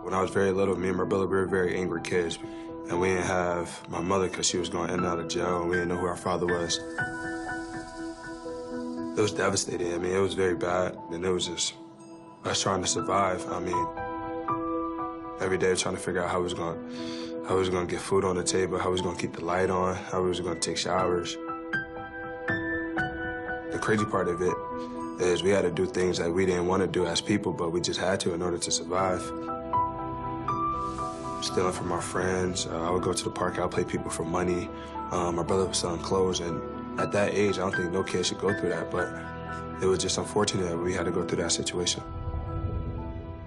When I was very little, me and my brother, we were very angry kids. And we didn't have my mother because she was going in and out of jail, and we didn't know who our father was. It was devastating. I mean, it was very bad, and it was just us trying to survive. I mean, every day trying to figure out how we was going to get food on the table, how we was going to keep the light on, how we was going to take showers. The crazy part of it is we had to do things that we didn't want to do as people, but we just had to in order to survive. Stealing from our friends. I would go to the park, I would play people for money. My brother was selling clothes, and at that age, I don't think no kid should go through that, but it was just unfortunate that we had to go through that situation.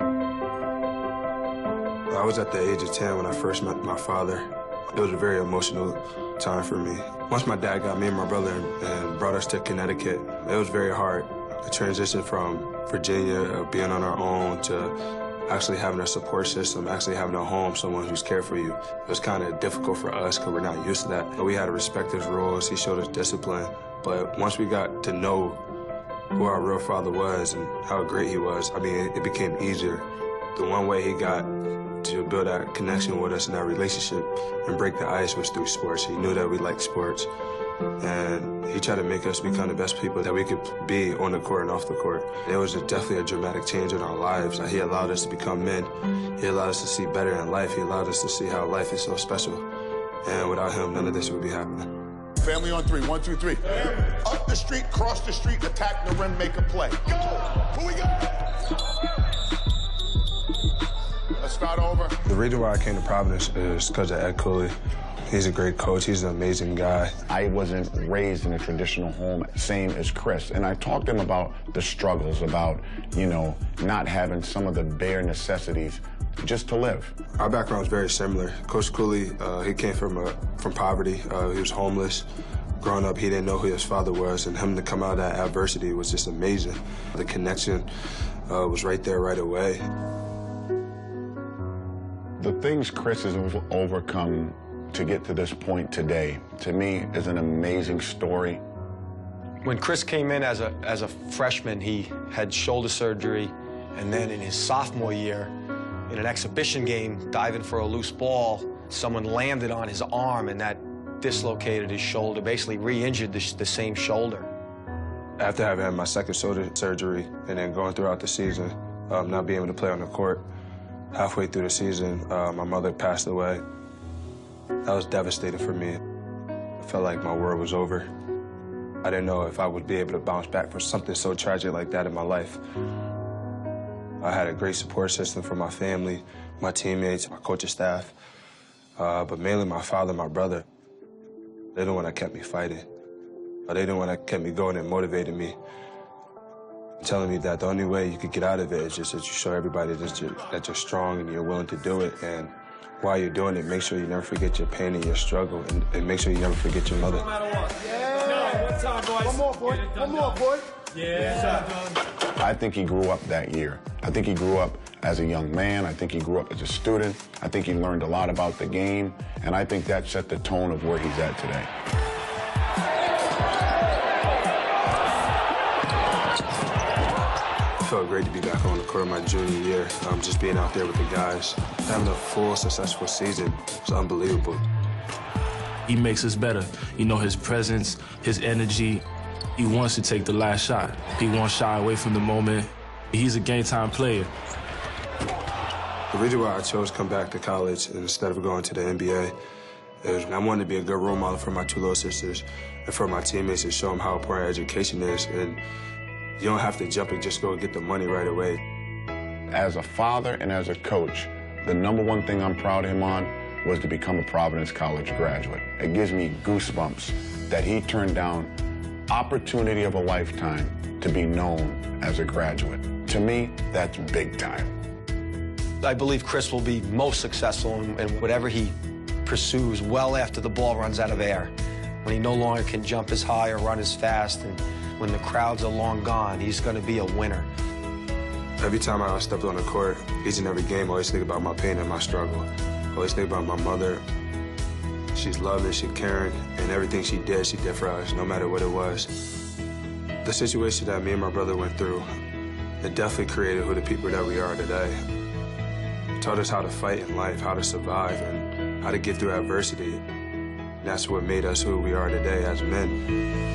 I was at the age of 10 when I first met my father. It was a very emotional time for me. Once my dad got me and my brother and brought us to Connecticut, it was very hard. The transition from Virginia, being on our own, to actually having a support system, actually having a home, someone who's cared for you. It was kind of difficult for us because we're not used to that. But we had to respect his rules. He showed us discipline. But once we got to know who our real father was and how great he was, I mean, it became easier. The one way he got to build that connection with us in that relationship and break the ice was through sports. He knew that we liked sports, and he tried to make us become the best people that we could be on the court and off the court. It was definitely a dramatic change in our lives. He allowed us to become men. He allowed us to see better in life. He allowed us to see how life is so special. And without him, none of this would be happening. Family on three. 1, 2, 3. Up the street, cross the street, attack the rim, make a play. Go! Who we got? Let's start over. The reason why I came to Providence is because of Ed Cooley. He's a great coach. He's an amazing guy. I wasn't raised in a traditional home, same as Kris. And I talked to him about the struggles, about, you know, not having some of the bare necessities just to live. Our background is very similar. Coach Cooley, he came from poverty. He was homeless. Growing up, he didn't know who his father was, and him to come out of that adversity was just amazing. The connection was right there right away. The things Kris has overcome to get to this point today, to me, is an amazing story. When Kris came in as a freshman, he had shoulder surgery, and then in his sophomore year, in an exhibition game, diving for a loose ball, someone landed on his arm, and that dislocated his shoulder, basically re-injured the same shoulder. After having had my second shoulder surgery and then going throughout the season, not being able to play on the court, halfway through the season, my mother passed away. That was devastating for me. I felt like my world was over. I didn't know if I would be able to bounce back from something so tragic like that in my life. I had a great support system from my family, my teammates, my coaching staff, but mainly my father and my brother. They're the one that kept me fighting. They're the one that kept me going and motivated me, telling me that the only way you could get out of it is just that you show everybody that you're strong and you're willing to do it. And while you're doing it, make sure you never forget your pain and your struggle, and make sure you never forget your mother. No matter what. Yeah. One time, boys. One more, boy. One more, boy. Yeah. I think he grew up that year. I think he grew up as a young man. I think he grew up as a student. I think he learned a lot about the game, and I think that set the tone of where he's at today. It felt great to be back on the court my junior year. Just being out there with the guys, having a full, successful season was unbelievable. He makes us better. You know, his presence, his energy. He wants to take the last shot. He won't shy away from the moment. He's a game-time player. The reason why I chose to come back to college instead of going to the NBA is I wanted to be a good role model for my two little sisters and for my teammates and show them how important education is. And you don't have to jump and just go get the money right away. As a father and as a coach, the number one thing I'm proud of him on was to become a Providence College graduate. It gives me goosebumps that he turned down opportunity of a lifetime to be known as a graduate. To me, that's big time. I believe Kris will be most successful in whatever he pursues well after the ball runs out of air, when he no longer can jump as high or run as fast, and when the crowds are long gone, he's going to be a winner. Every time I stepped on the court, each and every game, I always think about my pain and my struggle. I always think about my mother. She's loving, she's caring, and everything she did for us, no matter what it was. The situation that me and my brother went through, it definitely created who the people that we are today. taught us how to fight in life, how to survive, and how to get through adversity. That's what made us who we are today as men.